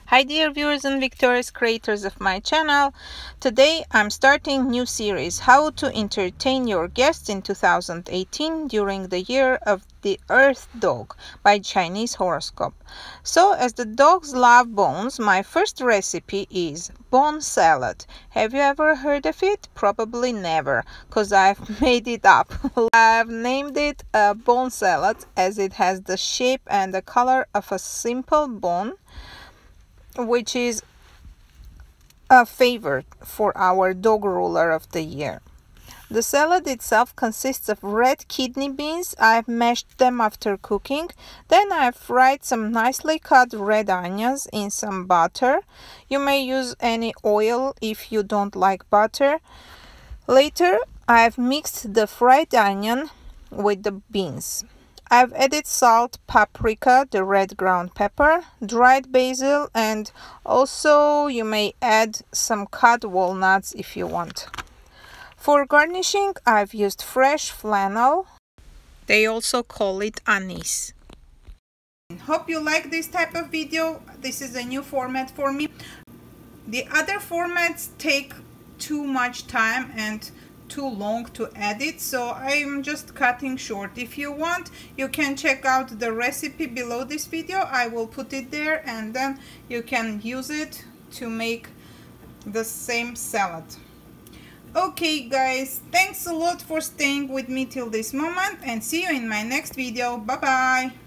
Hi dear viewers and victorious creators of my channel. Today I'm starting new series, how to entertain your guests in 2018 during the year of the Earth Dog by Chinese horoscope. So as the dogs love bones, my first recipe is bone salad. Have you ever heard of it? Probably never, because I've made it up. I've named it a bone salad as it has the shape and the color of a simple bone, which is a favorite for our dog ruler of the year. The salad itself consists of red kidney beans. I've mashed them after cooking. Then I've fried some nicely cut red onions in some butter. You may use any oil if you don't like butter. Later, I've mixed the fried onion with the beans. I've added salt, paprika, the red ground pepper, dried basil, and also you may add some cut walnuts if you want. For garnishing, I've used fresh fennel. They also call it anise. Hope you like this type of video. This is a new format for me. The other formats take too much time and too long to edit, so I'm just cutting short. If you want, you can check out the recipe below this video. I will put it there, and then you can use it to make the same salad. Okay guys, thanks a lot for staying with me till this moment, and see you in my next video. Bye bye.